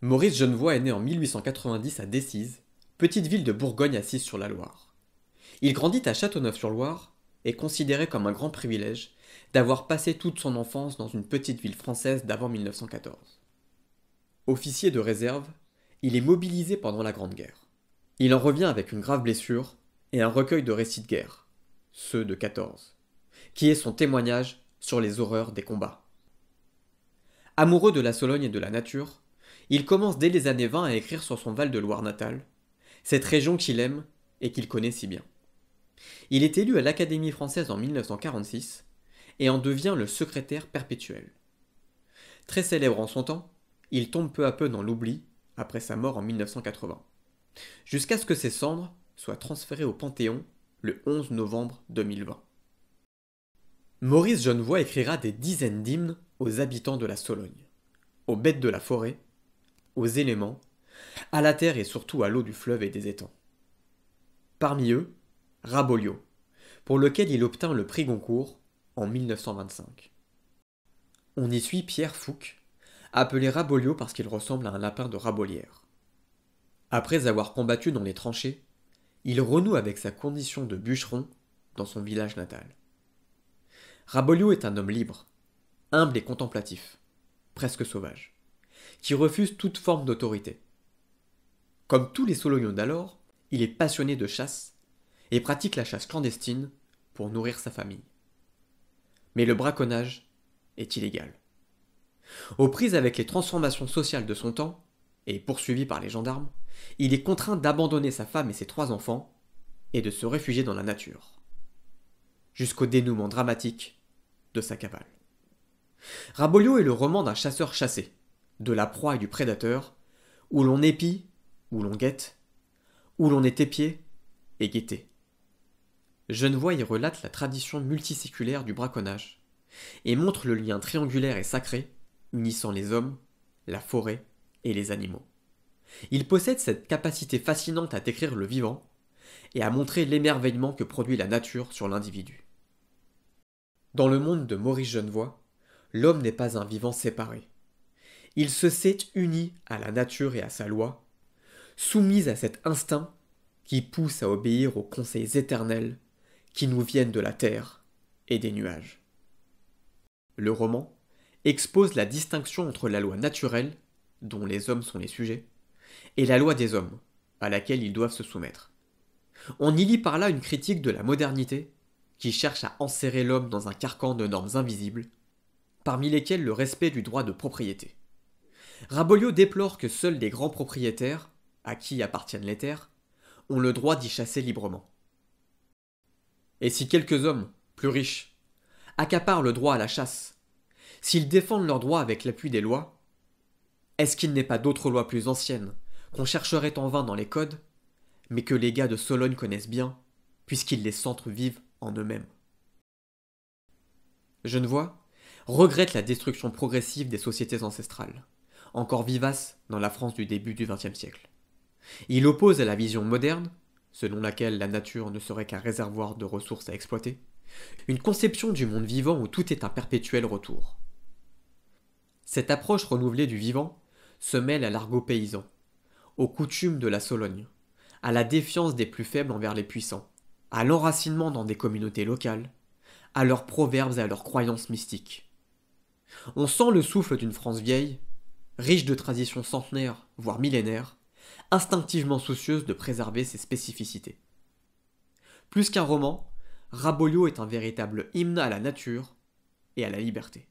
Maurice Genevoix est né en 1890 à Decize, petite ville de Bourgogne assise sur la Loire. Il grandit à Châteauneuf-sur-Loire et est considéré comme un grand privilège d'avoir passé toute son enfance dans une petite ville française d'avant 1914. Officier de réserve, il est mobilisé pendant la Grande Guerre. Il en revient avec une grave blessure et un recueil de récits de guerre, ceux de 14, qui est son témoignage sur les horreurs des combats. Amoureux de la Sologne et de la nature, il commence dès les années 20 à écrire sur son Val-de-Loire natal, cette région qu'il aime et qu'il connaît si bien. Il est élu à l'Académie française en 1946 et en devient le secrétaire perpétuel. Très célèbre en son temps, il tombe peu à peu dans l'oubli après sa mort en 1980, jusqu'à ce que ses cendres soient transférées au Panthéon le 11 novembre 2020. Maurice Genevoix écrira des dizaines d'hymnes aux habitants de la Sologne, aux bêtes de la forêt, aux éléments, à la terre et surtout à l'eau du fleuve et des étangs. Parmi eux, Raboliau, pour lequel il obtint le prix Goncourt en 1925. On y suit Pierre Fouque, appelé Raboliau parce qu'il ressemble à un lapin de Rabolière. Après avoir combattu dans les tranchées, il renoue avec sa condition de bûcheron dans son village natal. Raboliau est un homme libre, humble et contemplatif, presque sauvage, qui refuse toute forme d'autorité. Comme tous les Solognots d'alors, il est passionné de chasse et pratique la chasse clandestine pour nourrir sa famille. Mais le braconnage est illégal. Aux prises avec les transformations sociales de son temps, et poursuivi par les gendarmes, il est contraint d'abandonner sa femme et ses 3 enfants et de se réfugier dans la nature. Jusqu'au dénouement dramatique de sa cavale. Raboliau est le roman d'un chasseur chassé, de la proie et du prédateur, où l'on épie, où l'on guette, où l'on est épié et guetté. Genevoix y relate la tradition multiséculaire du braconnage et montre le lien triangulaire et sacré unissant les hommes, la forêt et les animaux. Il possède cette capacité fascinante à décrire le vivant et à montrer l'émerveillement que produit la nature sur l'individu. Dans le monde de Maurice Genevoix, l'homme n'est pas un vivant séparé. Il se sait uni à la nature et à sa loi, soumis à cet instinct qui pousse à obéir aux conseils éternels qui nous viennent de la terre et des nuages. Le roman expose la distinction entre la loi naturelle, dont les hommes sont les sujets, et la loi des hommes, à laquelle ils doivent se soumettre. On y lit par là une critique de la modernité, qui cherche à enserrer l'homme dans un carcan de normes invisibles, parmi lesquelles le respect du droit de propriété. Raboliau déplore que seuls les grands propriétaires, à qui appartiennent les terres, ont le droit d'y chasser librement. Et si quelques hommes, plus riches, accaparent le droit à la chasse, s'ils défendent leurs droits avec l'appui des lois, est-ce qu'il n'est pas d'autres lois plus anciennes, qu'on chercherait en vain dans les codes, mais que les gars de Sologne connaissent bien, puisqu'ils les sentent vivre en eux-mêmes? Genevoix regrette la destruction progressive des sociétés ancestrales, encore vivaces dans la France du début du XXe siècle. Il oppose à la vision moderne, selon laquelle la nature ne serait qu'un réservoir de ressources à exploiter, une conception du monde vivant où tout est un perpétuel retour. Cette approche renouvelée du vivant se mêle à l'argot paysan, aux coutumes de la Sologne, à la défiance des plus faibles envers les puissants, à l'enracinement dans des communautés locales, à leurs proverbes et à leurs croyances mystiques. On sent le souffle d'une France vieille, riche de traditions centenaires, voire millénaires, instinctivement soucieuse de préserver ses spécificités. Plus qu'un roman, Raboliau est un véritable hymne à la nature et à la liberté.